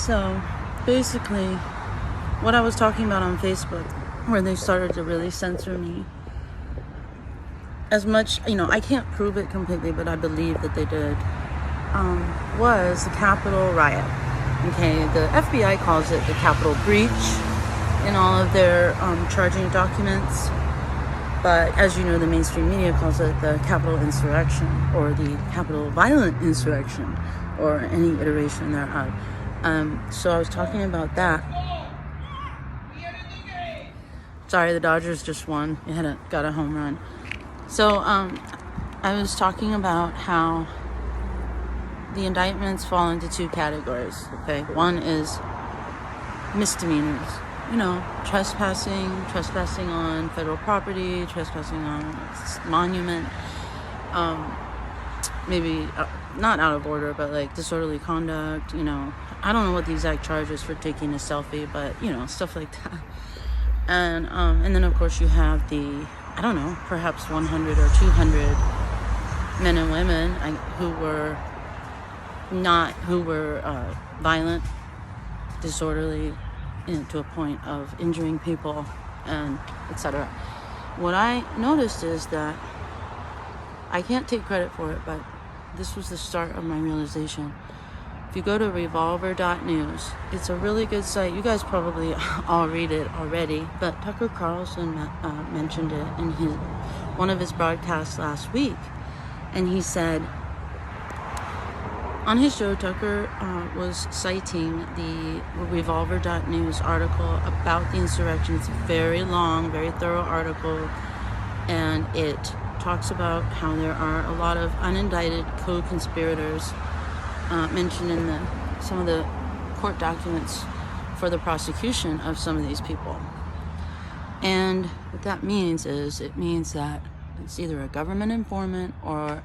So basically, what I was talking about on Facebook, where they started to really censor me, as much, I can't prove it completely, but I believe that they did, was the Capitol riot. Okay, the FBI calls it the Capitol breach in all of their charging documents. But as you know, the mainstream media calls it the Capitol insurrection, or the Capitol violent insurrection, or any iteration thereof. So I was talking about that. Sorry, the Dodgers just won. They got a home run. So I was talking about how the indictments fall into two categories. Okay, one is misdemeanors. Trespassing on federal property, trespassing on a monument, maybe not out of order, but like disorderly conduct. I don't know what the exact charge is for taking a selfie, but stuff like that. And then of course you have the, I don't know, perhaps 100 or 200 men and women who were violent, disorderly, to a point of injuring people, and etc. What I noticed is that I can't take credit for it, but this was the start of my realization. If you go to revolver.news, it's a really good site. You guys probably all read it already, but Tucker Carlson mentioned it in one of his broadcasts last week, and he said, on his show, Tucker was citing the Revolver.news article about the insurrection. It's a very long, very thorough article, and it talks about how there are a lot of unindicted co-conspirators mentioned in some of the court documents for the prosecution of some of these people. And what that means is, it means that it's either a government informant or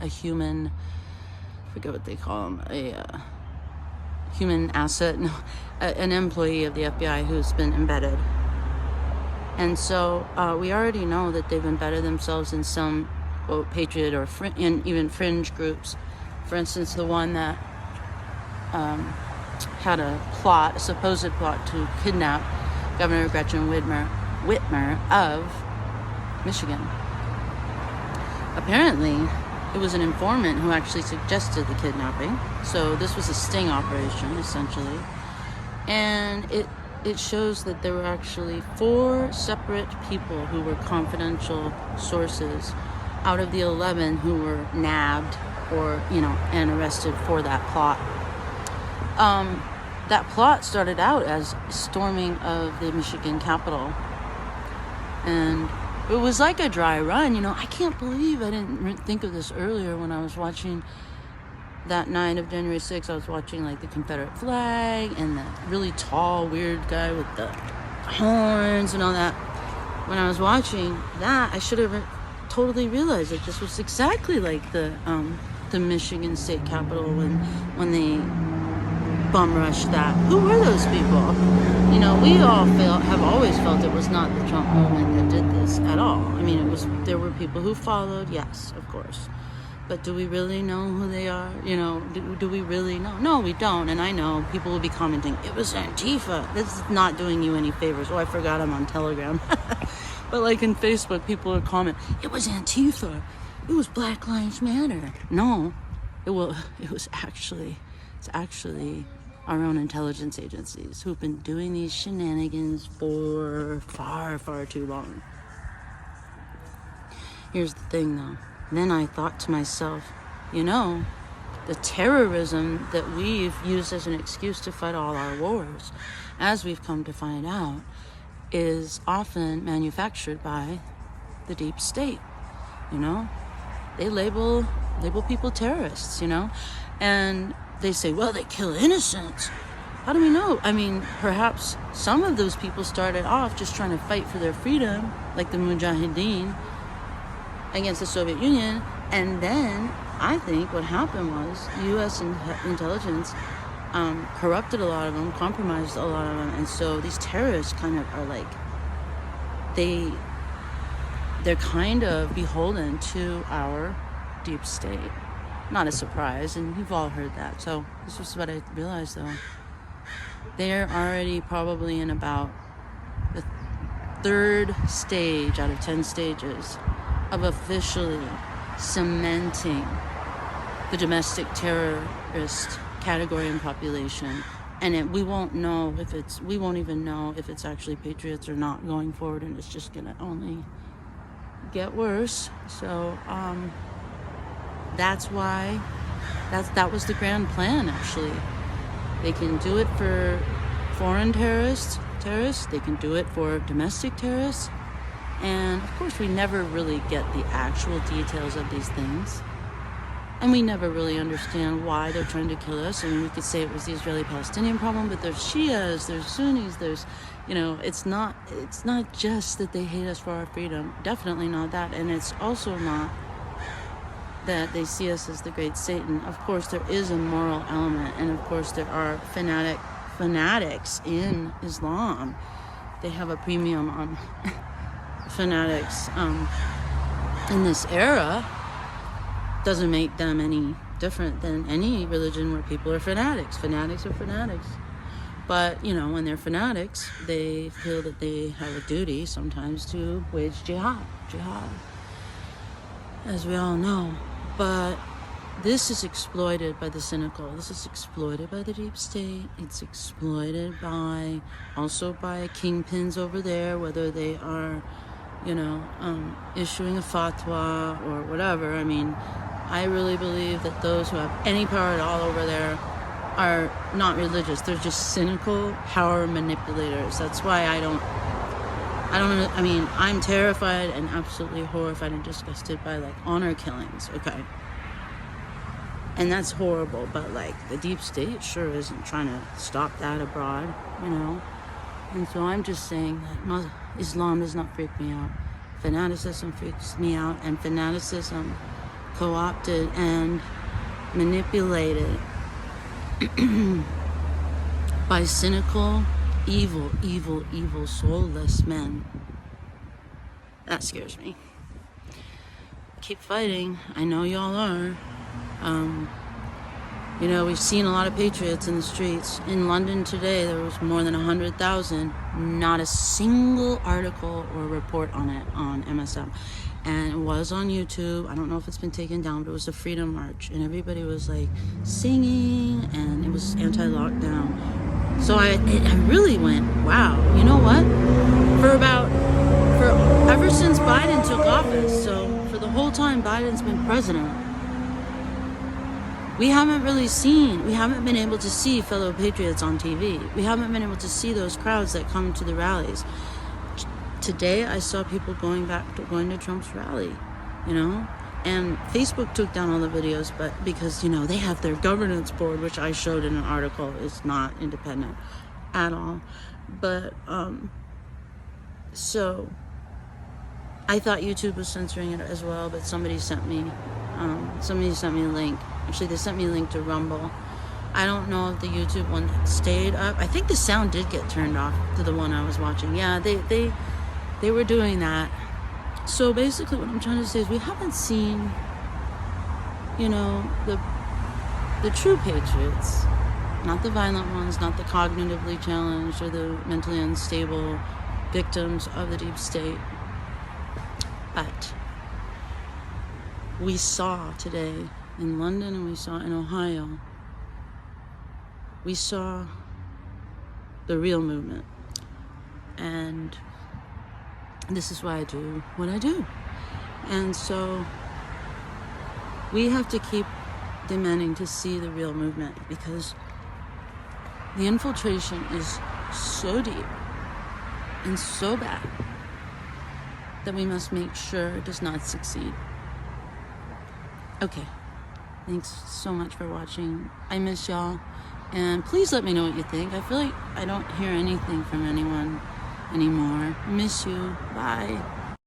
a human, I forget what they call them, a human asset, an employee of the FBI who's been embedded. And so we already know that they've embedded themselves in some, quote, patriot or even fringe groups. For instance, the one that had a supposed plot to kidnap Governor Gretchen Whitmer of Michigan. Apparently, it was an informant who actually suggested the kidnapping. So this was a sting operation, essentially. And it shows that there were actually 4 separate people who were confidential sources out of the 11 who were nabbed or, and arrested for that plot. That plot started out as storming of the Michigan Capitol. And it was like a dry run. I can't believe I didn't think of this earlier when I was watching that night of January 6th. I was watching like the Confederate flag and the really tall, weird guy with the horns and all that. When I was watching that, I should have totally realized that this was exactly like the Michigan State Capitol when they bum rushed that. Who were those people? We all have always felt it was not the Trump movement that did this at all. I mean, there were people who followed, yes, of course. But do we really know who they are? Do we really know? No, we don't. And I know people will be commenting, it was Antifa. This is not doing you any favors. Oh, I forgot I'm on Telegram. But like in Facebook, people will comment, it was Antifa. It was Black Lives Matter. No, it's actually our own intelligence agencies who've been doing these shenanigans for far, far too long. Here's the thing, though. Then I thought to myself, the terrorism that we've used as an excuse to fight all our wars, as we've come to find out, is often manufactured by the deep state. They label people terrorists, and they say, well, they kill innocents. How do we know? I mean, perhaps some of those people started off just trying to fight for their freedom, like the Mujahideen against the Soviet Union. And then I think what happened was U.S. intelligence corrupted a lot of them, compromised a lot of them. And so these terrorists kind of are like, they're kind of beholden to our deep state. not a surprise, and you've all heard that. So this is what I realized, though. They're already probably in about the third stage out of 10 stages of officially cementing the domestic terrorist category and population. And we won't even know if it's actually patriots or not going forward, and it's just gonna only get worse. So that's why that was the grand plan. Actually, they can do it for foreign terrorists, they can do it for domestic terrorists, and of course we never really get the actual details of these things, and we never really understand why they're trying to kill us. I mean, we could say it was the Israeli-Palestinian problem, but there's Shias, there's Sunnis, there's, it's not just that they hate us for our freedom. Definitely not that. And it's also not that they see us as the great Satan. Of course, there is a moral element, and of course there are fanatics in Islam. They have a premium on fanatics in this era. Doesn't make them any different than any religion where people are fanatics. Fanatics are fanatics. But, when they're fanatics, they feel that they have a duty sometimes to wage jihad, as we all know. But this is exploited by the cynical. This is exploited by the deep state. It's exploited also by kingpins over there, whether they are, issuing a fatwa or whatever. I mean, I really believe that those who have any power at all over there are not religious. They're just cynical power manipulators. That's why I'm terrified and absolutely horrified and disgusted by honor killings, okay? And that's horrible, but the deep state sure isn't trying to stop that abroad, And so I'm just saying that Islam does not freak me out. Fanaticism freaks me out, and fanaticism co-opted and manipulated by cynical, evil, soulless men. That scares me. Keep fighting. I know y'all are. We've seen a lot of patriots in the streets. In London today, there was more than 100,000. Not a single article or report on it on MSM. And it was on YouTube. I don't know if it's been taken down, but it was the Freedom March. And everybody was singing, and it was anti-lockdown. So I really went, wow, you know what? Ever since Biden took office, so for the whole time Biden's been president, we haven't been able to see fellow patriots on TV. We haven't been able to see those crowds that come to the rallies. Today, I saw people going to Trump's rally, and Facebook took down all the videos, but because, they have their governance board, which I showed in an article, is not independent at all. But, so I thought YouTube was censoring it as well, but somebody sent me a link. Actually, they sent me a link to Rumble. I don't know if the YouTube one stayed up. I think the sound did get turned off to the one I was watching. Yeah, they were doing that. So basically what I'm trying to say is we haven't seen, the true patriots, not the violent ones, not the cognitively challenged or the mentally unstable victims of the deep state. But we saw today in London, and we saw in Ohio, we saw the real movement. And this is why I do what I do. And so we have to keep demanding to see the real movement, because the infiltration is so deep and so bad that we must make sure it does not succeed. Okay, thanks so much for watching. I miss y'all, and please let me know what you think. I feel like I don't hear anything from anyone anymore. Miss you. Bye.